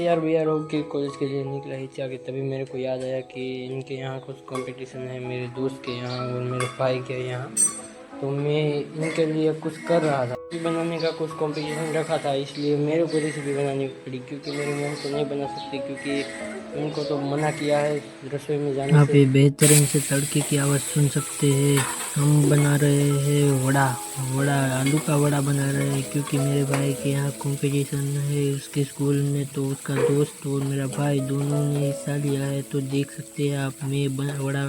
यार भैया रोक के कॉलेज के लिए निकला ही था कि तभी मेरे को याद आया कि इनके यहाँ कुछ कंपटीशन है मेरे दोस्त के यहाँ और मेरे भाई के यहाँ। तो मैं इनके लिए कुछ कर रहा था, बनाने का कुछ कंपटीशन रखा था, इसलिए मेरे को रेसिपी बनानी पड़ी क्योंकि मेरी मम्मी तो नहीं बना सकती क्योंकि उनको तो मना किया है रसोई में जाने से। यहाँ पे बेहतरीन से तड़के की आवाज़ सुन सकते हैं। हम बना रहे हैं वड़ा आलू का वड़ा बना रहे हैं क्योंकि मेरे भाई के यहाँ कंपटीशन है उसके स्कूल में, तो उसका दोस्त और मेरा भाई दोनों ने हिस्सा लिया है। तो देख सकते हैं आप, मैं वड़ा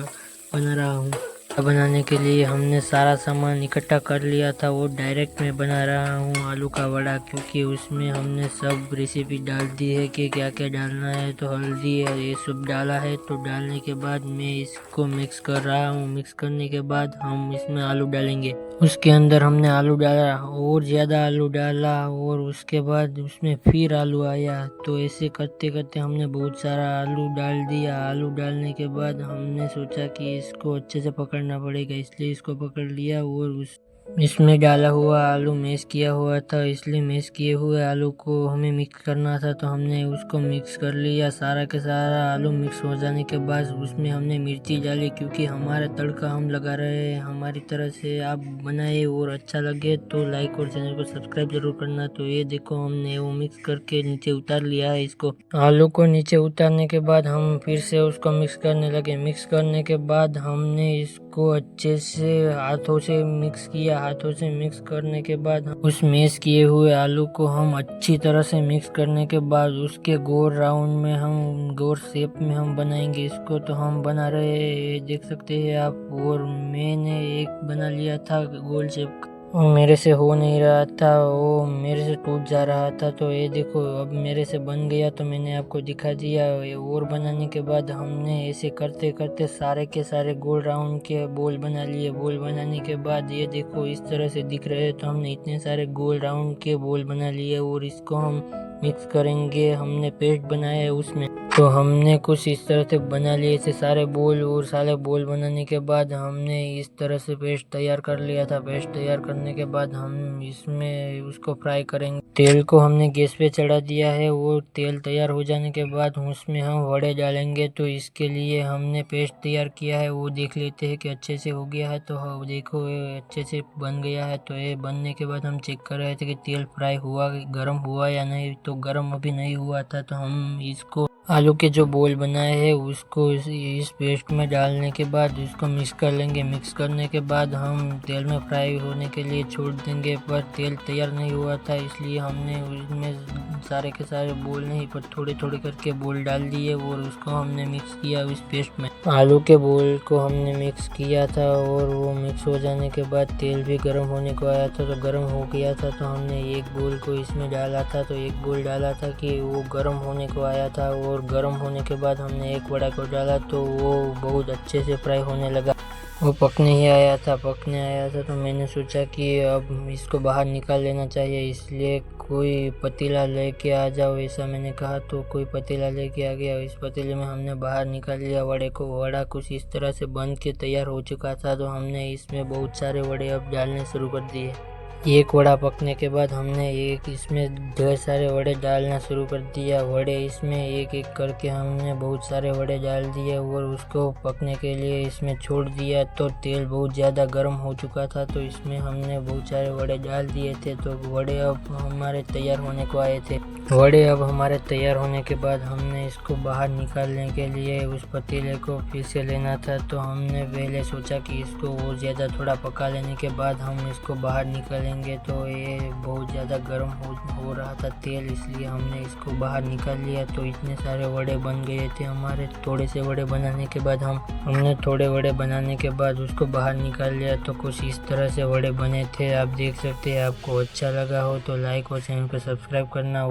बना रहा हूँ। बनाने के लिए हमने सारा सामान इकट्ठा कर लिया था और डायरेक्ट मैं बना रहा हूँ आलू का वड़ा, क्योंकि उसमें हमने सब रेसिपी डाल दी है कि क्या क्या डालना है। तो हल्दी है ये सब डाला है। तो डालने के बाद मैं इसको मिक्स कर रहा हूँ। मिक्स करने के बाद हम इसमें आलू डालेंगे। उसके अंदर हमने आलू डाला और ज़्यादा आलू डाला और उसके बाद उसमें फिर आलू आया। तो ऐसे करते करते हमने बहुत सारा आलू डाल दिया। आलू डालने के बाद हमने सोचा कि इसको अच्छे से पकड़ना पड़ेगा, इसलिए इसको पकड़ लिया और इसमें डाला हुआ आलू मैश किया हुआ था, इसलिए मैश किए हुए आलू को हमें मिक्स करना था। तो हमने उसको मिक्स कर लिया। सारा के सारा आलू मिक्स हो जाने के बाद उसमें हमने मिर्ची डाली, क्योंकि हमारा तड़का हम लगा रहे हैं। हमारी तरह से आप बनाए और अच्छा लगे तो लाइक और चैनल को सब्सक्राइब जरूर करना। तो ये देखो हमने वो मिक्स करके नीचे उतार लिया है। इसको आलू को नीचे उतारने के बाद हम फिर से उसको मिक्स करने लगे। मिक्स करने के बाद हमने इसको अच्छे से हाथों से मिक्स किया। हाथों से मिक्स करने के बाद उस मैश किए हुए आलू को हम अच्छी तरह से मिक्स करने के बाद उसके गोल राउंड में हम गोल शेप में हम बनाएंगे इसको। तो हम बना रहे हैं, देख सकते हैं आप। और मैंने एक बना लिया था गोल शेप, वो मेरे से हो नहीं रहा था, वो मेरे से टूट जा रहा था। तो ये देखो अब मेरे से बन गया, तो मैंने आपको दिखा दिया। और बनाने के बाद हमने ऐसे करते करते सारे के सारे गोल राउंड के बॉल बना लिए। बॉल बनाने के बाद ये देखो इस तरह से दिख रहे हैं। तो हमने इतने सारे गोल राउंड के बॉल बना लिए और इसको हम मिक्स करेंगे। हमने पेस्ट बनाया है उसमें, तो हमने कुछ इस तरह से बना लिए ऐसे सारे बॉल। और सारे बॉल बनाने के बाद हमने इस तरह से पेस्ट तैयार कर लिया था। पेस्ट तैयार करने के बाद हम इसमें उसको फ्राई करेंगे। तेल को हमने गैस पे चढ़ा दिया है। वो तेल तैयार हो जाने के बाद उसमें हम वड़े डालेंगे। तो इसके लिए हमने पेस्ट तैयार किया है, वो देख लेते हैं कि अच्छे से हो गया है। तो देखो ये अच्छे से बन गया है। तो ये बनने के बाद हम चेक कर रहे थे कि तेल फ्राई हुआ, गर्म हुआ या नहीं। तो गर्म अभी नहीं हुआ था। तो हम इसको आलू के जो बॉल बनाए हैं उसको इस पेस्ट में डालने के बाद उसको मिक्स कर लेंगे। मिक्स करने के बाद हम तेल में फ्राई होने के लिए छोड़ देंगे। पर तेल तैयार नहीं हुआ था, इसलिए हमने उसमें सारे के सारे बॉल नहीं पर थोड़े थोड़े करके बॉल डाल दिए और उसको हमने मिक्स किया इस पेस्ट में। आलू के बॉल को हमने मिक्स किया था और वो मिक्स हो जाने के बाद तेल भी गर्म होने को आया था। तो गर्म हो गया था। तो हमने एक बॉल को इसमें डाला था। तो एक बॉल डाला था कि वो गर्म होने को आया था और गर्म होने के बाद हमने एक वड़ा को डाला तो वो बहुत अच्छे से फ्राई होने लगा। वो पकने आया था। तो मैंने सोचा कि अब इसको बाहर निकाल लेना चाहिए, इसलिए कोई पतीला लेके आ जाओ ऐसा मैंने कहा। तो कोई पतीला लेके आ गया। इस पतीले में हमने बाहर निकाल लिया वड़े को। वड़ा कुछ इस तरह से बन के तैयार हो चुका था। तो हमने इसमें बहुत सारे वड़े अब डालने शुरू कर दिए। एक वड़ा पकने के बाद हमने इसमें ढेर सारे वड़े डालना शुरू कर दिया। वड़े इसमें एक एक करके हमने बहुत सारे वड़े डाल दिए और उसको पकने के लिए इसमें छोड़ दिया। तो तेल बहुत ज़्यादा गर्म हो चुका था। तो इसमें हमने बहुत सारे वड़े डाल दिए थे। तो वड़े अब हमारे तैयार होने को आए थे। वड़े अब हमारे तैयार होने के बाद हमने इसको बाहर निकालने के लिए उस पतीले को फिर से लेना था। तो हमने पहले सोचा कि इसको और ज़्यादा थोड़ा पका लेने के बाद हम इसको बाहर निकालेंगे। तो ये बहुत ज़्यादा गर्म हो रहा था तेल, इसलिए हमने इसको बाहर निकाल लिया। तो इतने सारे वड़े बन गए थे हमारे। थोड़े से वड़े बनाने के बाद हमने थोड़े वड़े बनाने के बाद उसको बाहर निकाल लिया। तो कुछ इस तरह से वड़े बने थे, आप देख सकते हैं। आपको अच्छा लगा हो तो लाइक और चैनल को सब्सक्राइब करना हो।